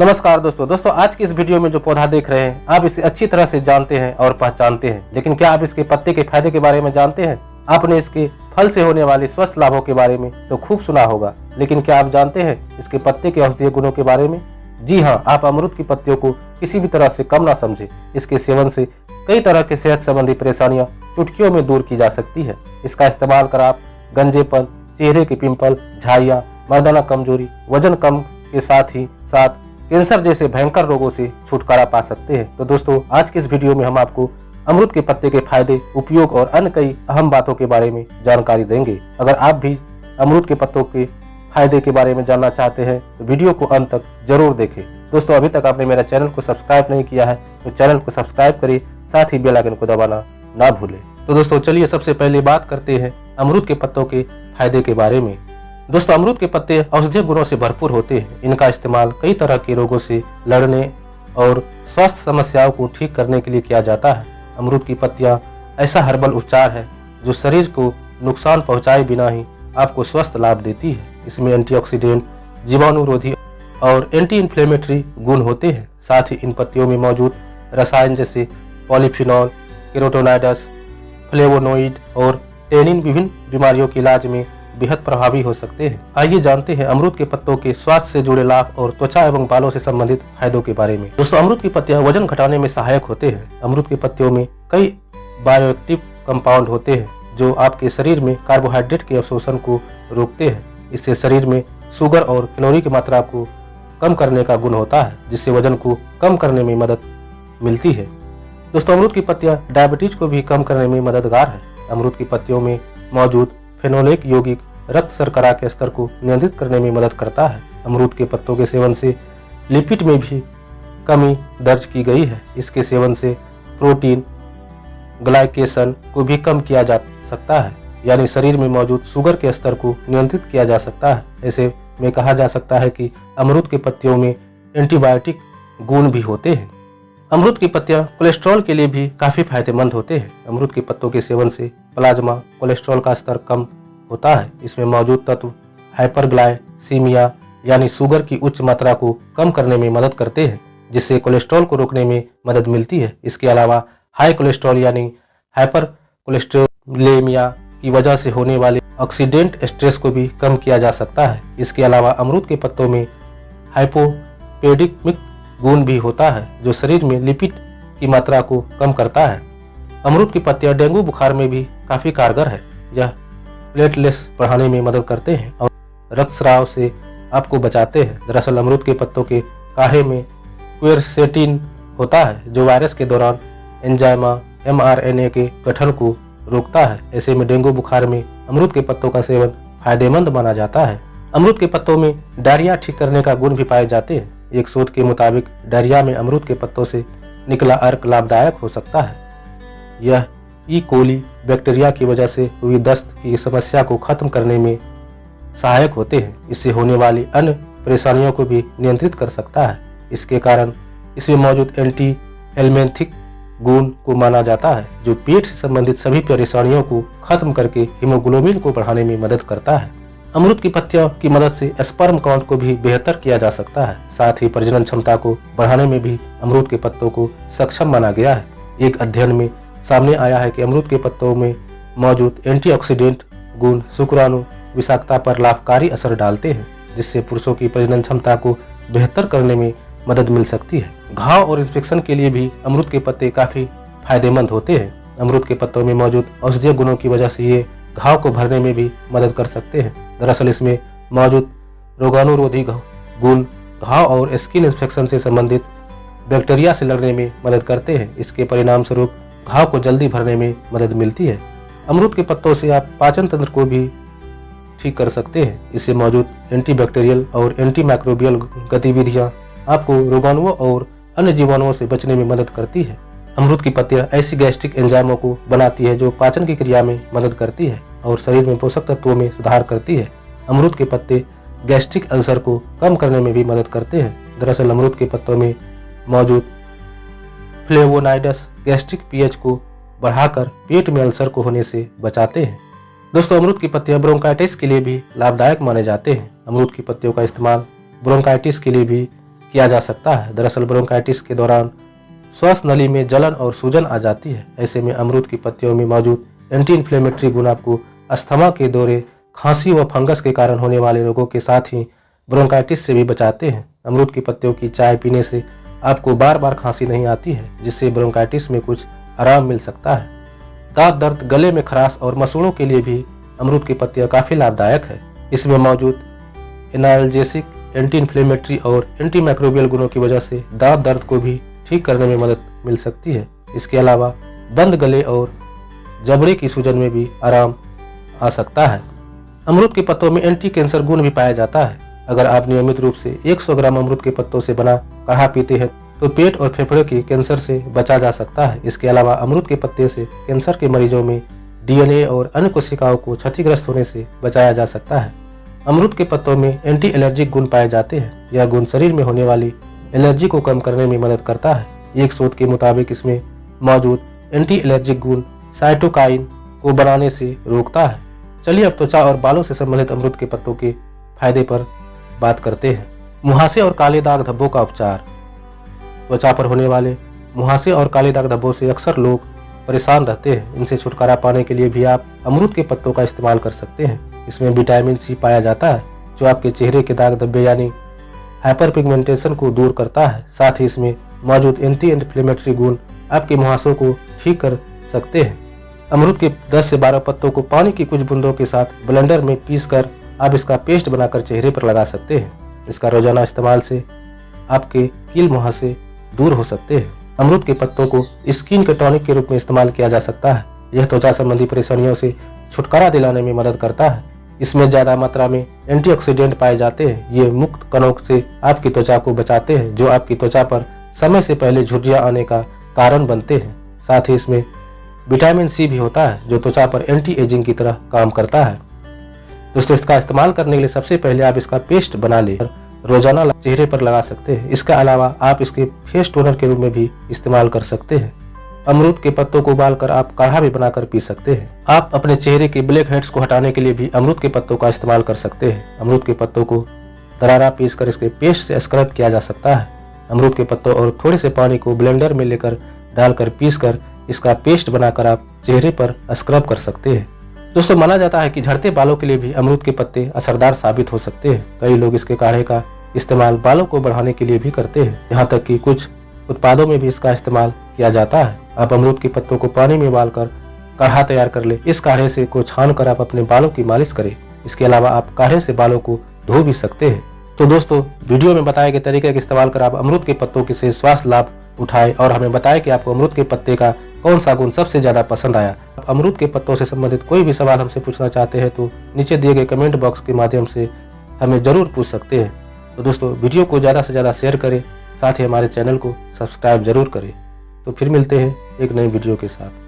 नमस्कार दोस्तों आज की इस वीडियो में जो पौधा देख रहे हैं आप इसे अच्छी तरह से जानते हैं और पहचानते हैं, लेकिन क्या आप इसके पत्ते के फायदे के बारे में जानते हैं? आपने इसके फल से होने वाले स्वस्थ लाभों के बारे में तो खूब सुना होगा, लेकिन क्या आप जानते हैं इसके पत्ते के औषधीय गुणों के बारे में? जी हाँ, आप अमरूद की पत्तियों को किसी भी तरह से कम ना समझे। इसके सेवन से कई तरह के सेहत संबंधी परेशानियां चुटकियों में दूर की जा सकती है। इसका इस्तेमाल कर आप गंजेपन, चेहरे के पिंपल, झाइयाँ, मर्दाना कमजोरी, वजन कम के साथ ही साथ कैंसर जैसे भयंकर रोगों से छुटकारा पा सकते हैं। तो दोस्तों आज के इस वीडियो में हम आपको अमरूद के पत्ते के फायदे, उपयोग और अन्य कई अहम बातों के बारे में जानकारी देंगे। अगर आप भी अमरूद के पत्तों के फायदे के बारे में जानना चाहते हैं तो वीडियो को अंत तक जरूर देखें। दोस्तों अभी तक आपने मेरा चैनल को सब्सक्राइब नहीं किया है तो चैनल को सब्सक्राइब करें, साथ ही बेल आइकन को दबाना ना भूलें। तो दोस्तों चलिए सबसे पहले बात करते हैं अमरूद के पत्तों के फायदे के बारे में। दोस्तों अमरूद के पत्ते औषधीय गुणों से भरपूर होते हैं। इनका इस्तेमाल कई तरह के रोगों से लड़ने और स्वास्थ्य समस्याओं को ठीक करने के लिए किया जाता है। अमरूद की पत्तियां ऐसा हर्बल उपचार है जो शरीर को नुकसान पहुंचाए बिना ही आपको स्वस्थ लाभ देती है। इसमें एंटीऑक्सीडेंट, जीवाणुरोधी और एंटी इन्फ्लेमेटरी गुण होते हैं। साथ ही इन पत्तियों में मौजूद रसायन जैसे पॉलीफिनॉल, कैरोटीनॉइड्स, फ्लेवोनोइड और टेनिन विभिन्न बीमारियों के इलाज में बेहद प्रभावी हो सकते हैं। आइए जानते हैं अमरूद के पत्तों के स्वास्थ्य से जुड़े लाभ और त्वचा एवं बालों से संबंधित फायदों के बारे में। दोस्तों अमरूद की पत्तियां वजन घटाने में सहायक होते हैं। अमरूद की पत्तियों में कई बायोएक्टिव कंपाउंड होते हैं जो आपके शरीर में कार्बोहाइड्रेट के अवशोषण को रोकते हैं। इससे शरीर में शुगर और कैलोरी की मात्रा को कम करने का गुण होता है, जिससे वजन को कम करने में मदद मिलती है। दोस्तों अमरूद की पत्तियां डायबिटीज को भी कम करने में मददगार है। अमरूद की पत्तियों में मौजूद फेनोलिक यौगिक रक्त शर्करा के स्तर को नियंत्रित करने में मदद करता है। अमरूद के पत्तों के सेवन से लिपिड में भी कमी दर्ज की गई है। इसके सेवन से प्रोटीन ग्लाइकेशन को भी कम किया जा सकता है, यानी शरीर में मौजूद शुगर के स्तर को नियंत्रित किया जा सकता है। ऐसे में कहा जा सकता है कि अमरूद के पत्तियों में एंटीबायोटिक गुण भी होते हैं। अमरूद की पत्तियां कोलेस्ट्रॉल के लिए भी काफ़ी फायदेमंद होते हैं। अमरूद के पत्तों के सेवन से प्लाज्मा कोलेस्ट्रॉल का स्तर कम होता है। इसमें मौजूद तत्व हाइपरग्लाइसीमिया यानी शुगर की उच्च मात्रा को कम करने में मदद करते हैं, जिससे कोलेस्ट्रॉल को रोकने में मदद मिलती है। इसके अलावा हाई कोलेस्ट्रॉल यानी हाइपर कोलेस्ट्रोलेमिया की वजह से होने वाले ऑक्सीडेंट स्ट्रेस को भी कम किया जा सकता है। इसके अलावा अमरूद के पत्तों में हाइपोपेडिमिक गुण भी होता है जो शरीर में लिपिड की मात्रा को कम करता है। अमरूद की पत्तियां डेंगू बुखार में भी काफ़ी कारगर है। यह प्लेटलेट्स बढ़ाने में मदद करते हैं और रक्तस्राव से आपको बचाते हैं। दरअसल अमरूद के पत्तों के काढ़े में क्वेरसेटिन होता है जो वायरस के दौरान एंजाइमा mRNA के गठन को रोकता है। ऐसे में डेंगू बुखार में अमरूद के पत्तों का सेवन फायदेमंद माना जाता है। अमरूद के पत्तों में डायरिया ठीक करने का गुण भी पाए जाते हैं। एक शोध के मुताबिक डायरिया में अमरूद के पत्तों से निकला अर्क लाभदायक हो सकता है। यह ई कोली बैक्टीरिया की वजह से हुई दस्त की समस्या को खत्म करने में सहायक होते हैं। इससे होने वाली अन्य परेशानियों को भी नियंत्रित कर सकता है। इसके कारण इसमें मौजूद एंटी एल्मेंथिक गुण को माना जाता है जो पेट से संबंधित सभी परेशानियों को खत्म करके हीमोग्लोबिन को बढ़ाने में मदद करता है। अमरूद की पत्तियों की मदद से स्पर्म काउंट को भी बेहतर किया जा सकता है। साथ ही प्रजनन क्षमता को बढ़ाने में भी अमरूद के पत्तों को सक्षम माना गया है। एक अध्ययन में सामने आया है कि अमरूद के पत्तों में मौजूद एंटीऑक्सीडेंट गुण शुक्राणु विषाक्तता पर लाभकारी असर डालते हैं, जिससे पुरुषों की प्रजनन क्षमता को बेहतर करने में मदद मिल सकती है। घाव और इन्फेक्शन के लिए भी अमरूद के पत्ते काफ़ी फायदेमंद होते हैं। अमरूद के पत्तों में मौजूद औषधीय गुणों की वजह से ये घाव को भरने में भी मदद कर सकते हैं। दरअसल इसमें मौजूद रोगाणुरोधी गुण घाव और स्किन इन्फेक्शन से संबंधित बैक्टीरिया से लड़ने में मदद करते हैं। इसके परिणाम स्वरूप घाव को जल्दी भरने में मदद मिलती है। अमरूद के पत्तों से आप पाचन तंत्र को भी ठीक कर सकते हैं। इससे मौजूद एंटीबैक्टीरियल और एंटीमाइक्रोबियल गतिविधियां आपको रोगाणुओं और अन्य जीवाणुओं से बचने में मदद करती है। अमरूद की पत्तियां ऐसी गैस्ट्रिक एंजाइमों को बनाती है जो पाचन की क्रिया में मदद करती है और शरीर में पोषक तत्वों में सुधार करती है। अमरूद के पत्ते गैस्ट्रिक अल्सर को कम करने में भी मदद करते हैं। दरअसल अमरूद के पत्तों में मौजूद फ्लेवोनॉइड्स गैस्ट्रिक पीएच को बढ़ाकर पेट में अल्सर को होने से बचाते हैं। दोस्तों अमरूद की पत्तियां ब्रोंकाइटिस के लिए भी लाभदायक माने जाते हैं। अमरूद की पत्तियों का इस्तेमाल ब्रोंकाइटिस के लिए भी किया जा सकता है। दरअसल ब्रोंकाइटिस के दौरान श्वास नली में जलन और सूजन आ जाती है। ऐसे में अमरूद की पत्तियों में मौजूद एंटी इन्फ्लेमेटरी गुण आपको अस्थमा के दौरे, खांसी व फंगस के कारण होने वाले रोगों के साथ ही ब्रोंकाइटिस से भी बचाते हैं। अमरूद की पत्तियों की चाय पीने से आपको बार बार खांसी नहीं आती है, जिससे ब्रोंकाइटिस में कुछ आराम मिल सकता है। दांत दर्द, गले में खराश और मसूड़ों के लिए भी अमरूद की पत्तियां काफ़ी लाभदायक है। इसमें मौजूद एनाल्जेसिक, एंटी इन्फ्लेमेटरी और एंटी माइक्रोबियल गुणों की वजह से दांत दर्द को भी ठीक करने में मदद मिल सकती है। इसके अलावा बंद गले और जबड़े की सूजन में भी आराम आ सकता है। अमरूद के पत्तों में एंटी कैंसर गुण भी पाया जाता है। अगर आप नियमित रूप से 100 ग्राम अमरूद के पत्तों से बना काढ़ा पीते हैं तो पेट और फेफड़े के कैंसर से बचा जा सकता है। इसके अलावा अमरूद के पत्ते से कैंसर के मरीजों में DNA और अन्य कोशिकाओं को क्षतिग्रस्त होने से बचाया जा सकता है। अमरूद के पत्तों में एंटी एलर्जिक गुण पाए जाते हैं। यह गुण शरीर में होने वाली एलर्जी को कम करने में मदद करता है। एक शोध के मुताबिक इसमें मौजूद एंटी एलर्जिक गुण साइटोकाइन को बनाने से रोकता है। चलिए अब त्वचा और बालों से संबंधित अमरूद के पत्तों के फायदे पर बात करते हैं। मुहासे और काले दाग धब्बों का उपचार। त्वचा पर होने वाले मुहासे और काले दाग धब्बों से अक्सर लोग परेशान रहते हैं। इनसे छुटकारा पाने के लिए भी आप अमरूद के पत्तों का इस्तेमाल कर सकते हैं। इसमें विटामिन C पाया जाता है, जो आपके चेहरे के दाग धब्बे यानी हाइपर पिगमेंटेशन को दूर करता है। साथ ही इसमें मौजूद एंटी इन्फ्लेमेटरी गुण आपके मुहासों को ठीक कर सकते हैं। अमरूद के 10 से 12 पत्तों को पानी की कुछ बूंदों के साथ ब्लेंडर में पीसकर आप इसका पेस्ट बनाकर चेहरे पर लगा सकते हैं। इसका रोजाना इस्तेमाल से आपके कील मुहासे दूर हो सकते हैं। अमरूद के पत्तों को स्किन के टॉनिक के रूप में इस्तेमाल किया जा सकता है। यह त्वचा संबंधी परेशानियों से छुटकारा दिलाने में मदद करता है। इसमें ज्यादा मात्रा में एंटीऑक्सीडेंट पाए जाते हैं। ये मुक्त कणों से आपकी त्वचा को बचाते हैं, जो आपकी त्वचा पर समय से पहले झुर्रियां आने का कारण बनते हैं। साथ ही इसमें विटामिन C भी होता है, जो त्वचा पर एंटी एजिंग की तरह काम करता है। दोस्तों, इसका इस्तेमाल करने के लिए सबसे पहले आप इसका पेस्ट बना लें, रोजाना चेहरे पर लगा सकते हैं। इसके अलावा आप इसके फेस टोनर के रूप में भी इस्तेमाल कर सकते हैं। अमरूद के पत्तों को उबालकर आप काढ़ा भी बनाकर पी सकते हैं। आप अपने चेहरे के ब्लैक हेड्स को हटाने के लिए भी अमरूद के पत्तों का इस्तेमाल कर सकते हैं। अमरूद के पत्तों को दरारा पीसकर इसके पेस्ट से स्क्रब किया जा सकता है। अमरूद के पत्तों और थोड़े से पानी को ब्लेंडर में लेकर डालकर पीसकर इसका पेस्ट बनाकर आप चेहरे पर स्क्रब कर सकते हैं। दोस्तों, माना जाता है कि झड़ते बालों के लिए भी अमरूद के पत्ते असरदार साबित हो सकते हैं। कई लोग इसके काढ़े का इस्तेमाल बालों को बढ़ाने के लिए भी करते हैं। यहाँ तक कि कुछ उत्पादों में भी इसका इस्तेमाल किया जाता है। आप अमरूद के पत्तों को पानी में उबालकर काढ़ा तैयार कर ले। इस काढ़े से को छान कर आप अपने बालों की मालिश करें। इसके अलावा आप काढ़े से बालों को धो भी सकते हैं। तो दोस्तों, वीडियो में बताए गए तरीके का इस्तेमाल कर आप अमरूद के पत्तों के से स्वास्थ्य लाभ उठाए और हमें बताएं कि आपको अमरूद के पत्ते का कौन सा गुण सबसे ज्यादा पसंद आया। आप अमरूद के पत्तों से संबंधित कोई भी सवाल हमसे पूछना चाहते हैं तो नीचे दिए गए कमेंट बॉक्स के माध्यम से हमें जरूर पूछ सकते हैं। तो दोस्तों, वीडियो को ज़्यादा से ज़्यादा शेयर करें, साथ ही हमारे चैनल को सब्सक्राइब जरूर करें। तो फिर मिलते हैं एक नई वीडियो के साथ।